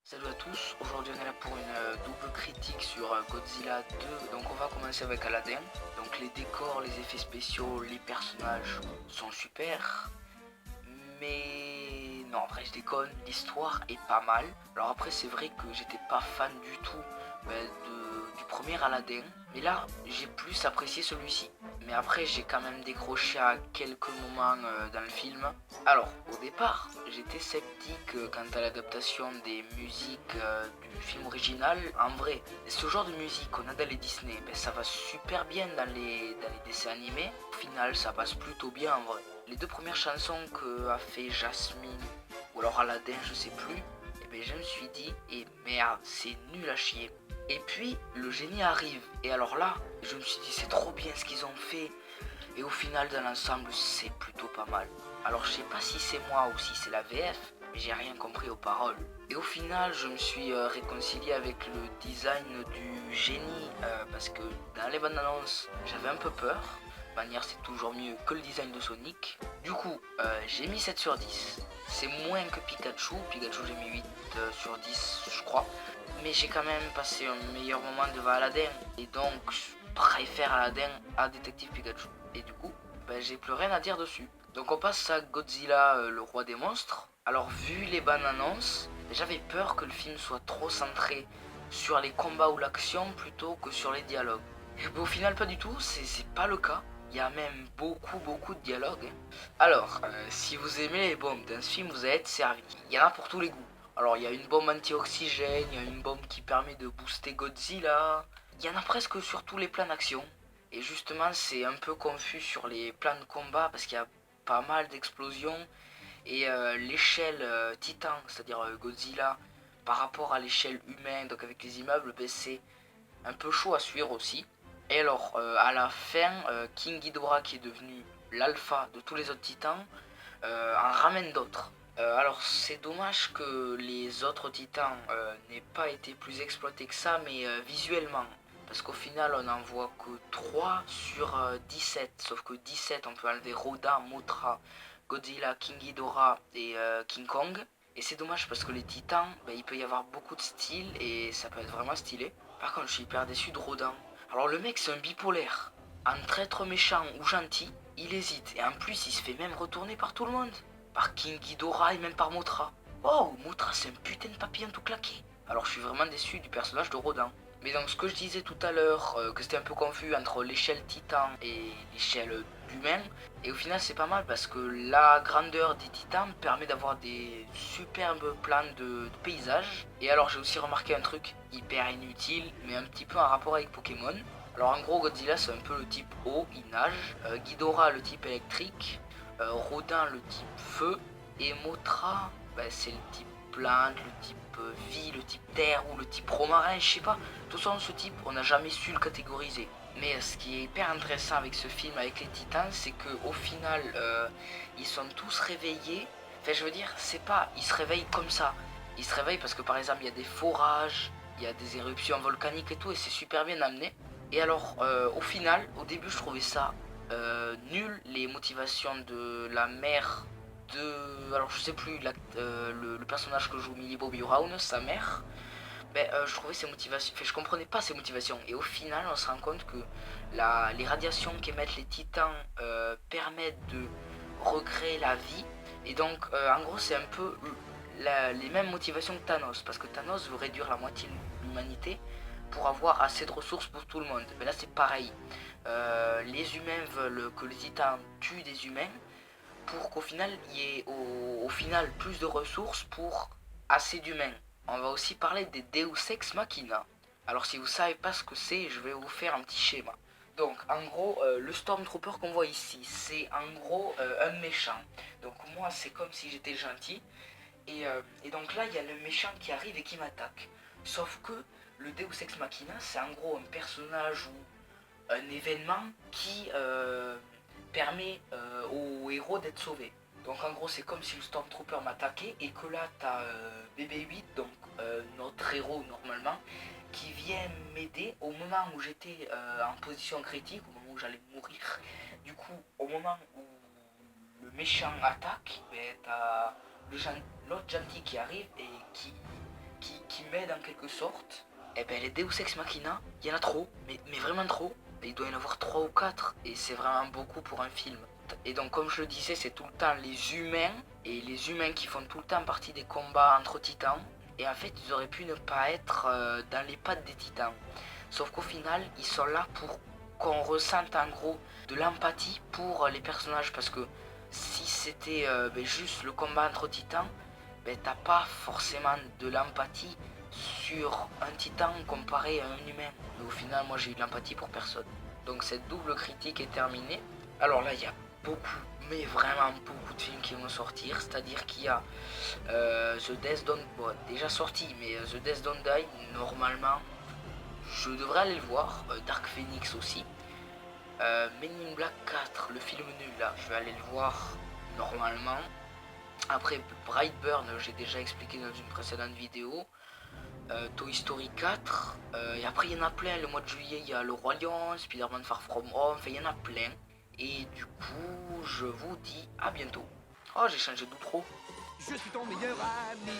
Salut à tous, aujourd'hui on est là pour une double critique sur Godzilla 2. Donc on va commencer avec Aladdin. Donc les décors, les effets spéciaux, les personnages sont super. Mais non, en vrai je déconne, l'histoire est pas mal. Alors après c'est vrai que j'étais pas fan du tout du premier Aladdin. Mais là j'ai plus apprécié celui-ci. Mais après j'ai quand même décroché à quelques moments dans le film. Alors au départ j'étais sceptique quant à l'adaptation des musiques du film original. En vrai, ce genre de musique qu'on a dans les Disney, ça va super bien dans les dessins animés. Au final ça passe plutôt bien en vrai. Les deux premières chansons que a fait Jasmine ou alors Aladdin, je sais plus, je me suis dit, merde, c'est nul à chier. Et puis le génie arrive, et alors là, je me suis dit, c'est trop bien ce qu'ils ont fait, et au final, dans l'ensemble, c'est plutôt pas mal. Alors je sais pas si c'est moi ou si c'est la VF, mais j'ai rien compris aux paroles. Et au final, je me suis réconcilié avec le design du génie, parce que dans les bandes annonces, j'avais un peu peur. De manière, c'est toujours mieux que le design de Sonic. Du coup, j'ai mis 7 sur 10. C'est moins que Pikachu. Pikachu, j'ai mis 8 sur 10, je crois. Mais j'ai quand même passé un meilleur moment devant Aladdin. Et donc, je préfère Aladdin à Détective Pikachu. Et du coup, j'ai plus rien à dire dessus. Donc on passe à Godzilla, le roi des monstres. Alors vu les bandes annonces, j'avais peur que le film soit trop centré sur les combats ou l'action plutôt que sur les dialogues. Et au final pas du tout, c'est pas le cas. Il y a même beaucoup de dialogues. Alors, si vous aimez les bombes dans ce film, vous allez être servi. Il y en a pour tous les goûts. Alors il y a une bombe anti-oxygène, il y a une bombe qui permet de booster Godzilla. Il y en a presque sur tous les plans d'action. Et justement, c'est un peu confus sur les plans de combat parce qu'il y a pas mal d'explosions. Et l'échelle Titan, c'est-à-dire Godzilla, par rapport à l'échelle humaine, donc avec les immeubles, c'est un peu chaud à suivre aussi. Et alors, à la fin, King Ghidorah, qui est devenu l'alpha de tous les autres titans, en ramène d'autres. Alors c'est dommage que les autres titans n'aient pas été plus exploités que ça, mais visuellement. Parce qu'au final on n'en voit que 3 sur 17. Sauf que 17 on peut enlever Rodan, Mothra, Godzilla, King Ghidorah et King Kong. Et c'est dommage parce que les titans, il peut y avoir beaucoup de style et ça peut être vraiment stylé. Par contre je suis hyper déçu de Rodan. Alors le mec c'est un bipolaire. Entre être méchant ou gentil, il hésite. Et en plus il se fait même retourner par tout le monde. Par King Ghidorah et même par Mothra. Oh, Mothra c'est un putain de papillon tout claqué. Alors je suis vraiment déçu du personnage de Rodin. Mais donc ce que je disais tout à l'heure, que c'était un peu confus entre l'échelle titan et l'échelle humain, et au final c'est pas mal parce que la grandeur des titans permet d'avoir des superbes plans de paysages. Et alors j'ai aussi remarqué un truc hyper inutile, mais un petit peu en rapport avec Pokémon. Alors en gros Godzilla c'est un peu le type eau, il nage, Ghidorah le type électrique, Rodin le type feu, et Mothra c'est le type plante, le type vie, le type terre ou le type romarin, je sais pas. Tout ça, ce type, on n'a jamais su le catégoriser. Mais ce qui est hyper intéressant avec ce film, avec les titans, c'est qu'au final, ils sont tous réveillés. Enfin, je veux dire, c'est pas, ils se réveillent comme ça. Ils se réveillent parce que par exemple, il y a des forages, il y a des éruptions volcaniques et tout, et c'est super bien amené. Et alors, au final, au début, je trouvais ça nul, les motivations de la mère de. Alors, je sais plus, le personnage que joue Millie Bobby Brown, sa mère. Je trouvais ses motivations. Enfin, je comprenais pas ses motivations. Et au final, on se rend compte que les radiations qu'émettent les titans permettent de recréer la vie. Et donc, en gros, c'est un peu les mêmes motivations que Thanos. Parce que Thanos veut réduire la moitié de l'humanité pour avoir assez de ressources pour tout le monde. Mais là, c'est pareil. Les humains veulent que les titans tuent des humains pour qu'au final, il y ait au final plus de ressources pour assez d'humains. On va aussi parler des Deus Ex Machina. Alors si vous savez pas ce que c'est, je vais vous faire un petit schéma. Donc en gros, le Stormtrooper qu'on voit ici, c'est en gros un méchant. Donc moi c'est comme si j'étais gentil. Et donc là il y a le méchant qui arrive et qui m'attaque. Sauf que le Deus Ex Machina, c'est en gros un personnage ou un événement qui permet au héros d'être sauvé. Donc en gros c'est comme si le Stormtrooper m'attaquait et que là t'as BB-8, donc notre héros normalement, qui vient m'aider au moment où j'étais en position critique, au moment où j'allais mourir. Du coup au moment où le méchant attaque, t'as l'autre gentil qui arrive et qui plaide en quelque sorte, et ben les Deus Ex Machina, il y en a trop, mais vraiment trop. Il doit y en avoir 3 ou 4 et c'est vraiment beaucoup pour un film. Et donc comme je le disais, c'est tout le temps les humains, et les humains qui font tout le temps partie des combats entre titans. Et en fait, ils auraient pu ne pas être dans les pattes des titans. Sauf qu'au final, ils sont là pour qu'on ressente en gros de l'empathie pour les personnages. Parce que si c'était juste le combat entre titans, t'as pas forcément de l'empathie sur un titan comparé à un humain. Mais au final, moi j'ai eu de l'empathie pour personne. Donc cette double critique est terminée. Alors là, il y a beaucoup, mais vraiment beaucoup de films qui vont sortir. C'est-à-dire qu'il y a The Death Don't... Bon, déjà sorti, mais The Death Don't Die, normalement, je devrais aller le voir. Dark Phoenix aussi. Men in Black 4, le film nul là, je vais aller le voir normalement. Après Brightburn, j'ai déjà expliqué dans une précédente vidéo. Toy Story 4. Et après, il y en a plein. Le mois de juillet, il y a Le Roi Lion, Spider-Man Far From Home. Enfin, il y en a plein. Et du coup, je vous dis à bientôt. Oh, j'ai changé d'outro. Je suis ton meilleur ami.